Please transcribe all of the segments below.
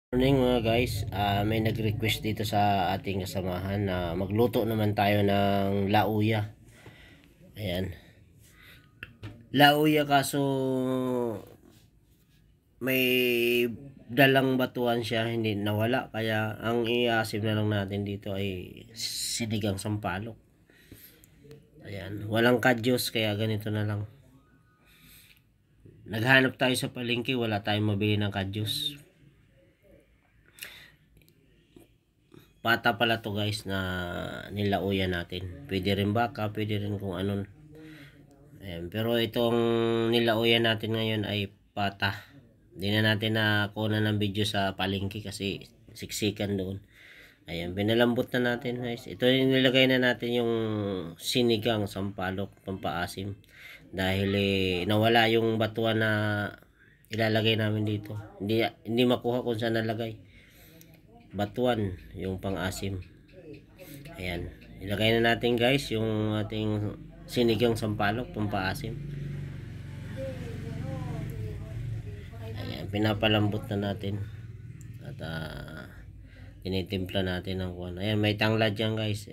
Morning mga guys, may nag-request dito sa ating kasamahan na magluto naman tayo ng lauya. Ayan. Lauya kaso may dalang batuan siya, hindi nawala. Kaya ang iasim na lang natin dito ay sinigang sampalok. Ayan. Walang kadyos kaya ganito na lang. Naghanap tayo sa palengke, wala tayong mabili ng kadyos. Pata pala to guys na nilauya natin. Pwede rin baka, pwede rin kung anon. Ayan. Pero itong nilauya natin ngayon ay pata. Hindi na natin na kunan ng video sa palengke kasi siksikan doon. Ayan, binalambot na natin guys. Ito yung nilagay na natin yung sinigang sampalok pampaasim. Dahil nawala yung batuan na ilalagay namin dito. Hindi makuha kung saan nalagay. Batuan yung pang-asim. Ayan, ilagay na natin guys yung ating sinigang sampalok pampaasim. Ayan, pinapalambot na natin at tinitimpla natin ng kuwan. Ayan, may tanglad yan guys.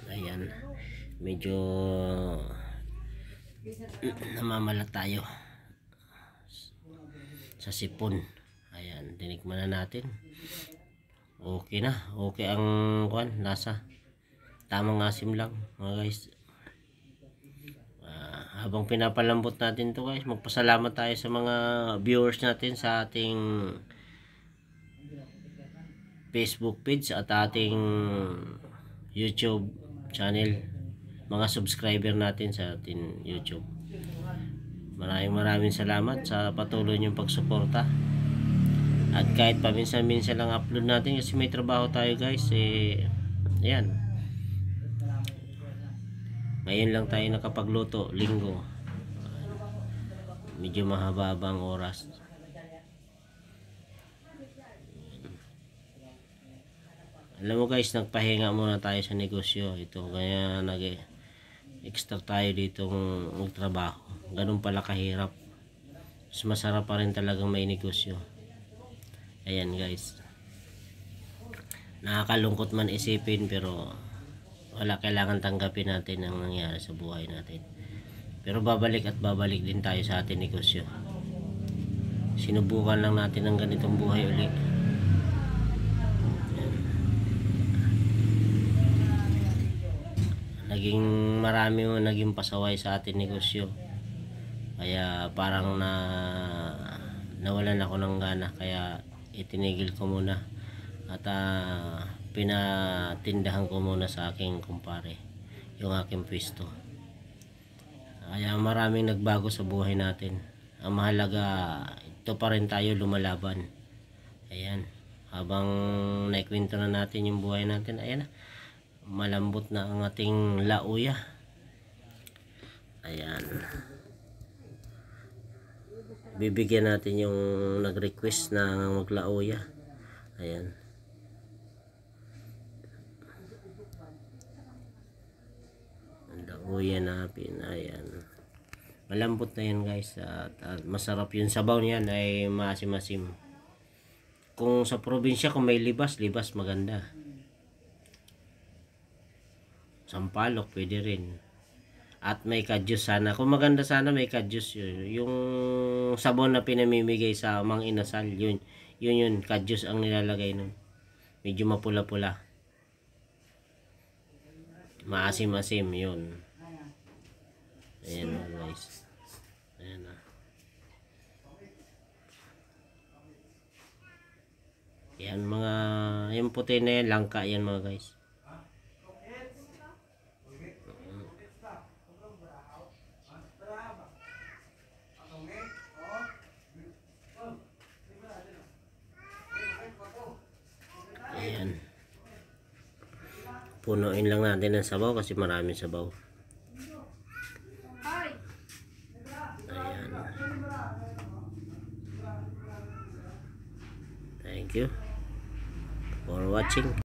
Ayan, medyo namamalat tayo sa sipon. Ayan, tinikman na natin. Okay na, okay ang kuwan, lasa. Tamang asim lang mga guys. Habang pinapalambot natin to guys, magpasalamat tayo sa mga viewers natin sa ating Facebook page at ating YouTube channel, mga subscriber natin sa ating YouTube. Maraming salamat sa patuloy niyong pagsuporta. At kahit paminsan-minsan lang upload natin kasi may trabaho tayo guys, ayan. Ngayon lang tayo nakapagluto, linggo. Medyo mahaba ang oras. Alam mo guys, nagpahinga muna tayo sa negosyo. Ito, kaya nag-extra tayo dito magtrabaho. Ganun pala kahirap. Mas masarap pa rin talagang may negosyo. Ayan guys. Nakakalungkot man isipin pero wala, kailangan tanggapin natin ang nangyari sa buhay natin. Pero babalik at babalik din tayo sa ating negosyo. Sinubukan lang natin ang ganitong buhay ulit. Naging pasaway sa ating negosyo. Kaya parang nawalan ako ng gana, kaya itinigil ko muna at pinatindahan ko muna sa aking kumpare yung aking pwesto. Kaya maraming nagbago sa buhay natin. Ang mahalaga, ito pa rin tayo lumalaban. Ayan, habang naikwento na natin yung buhay natin, ayan na, malambot na ang ating lauya. Ayan, bibigyan natin yung nag-request na maglauya. Ayan, lauya natin. Ayan, malambot na yan guys, at masarap yung sabaw niyan, ay maasim-asim. Kung sa probinsya, kung may libas maganda. Sampalok pwede rin. At may kadyos sana. Kung maganda sana may kadyos yun. Yung sabon na pinamimigay sa Mang Inasal, yun, kadyos ang nilalagay nun. Medyo mapula-pula. Maasim-asim yun. Ayan guys. Ayan na. Yan mga, yung puti na yan, langka yan mga guys. Ayan, punuin lang natin ng sabaw kasi maraming sabaw. Ayan, thank you for watching.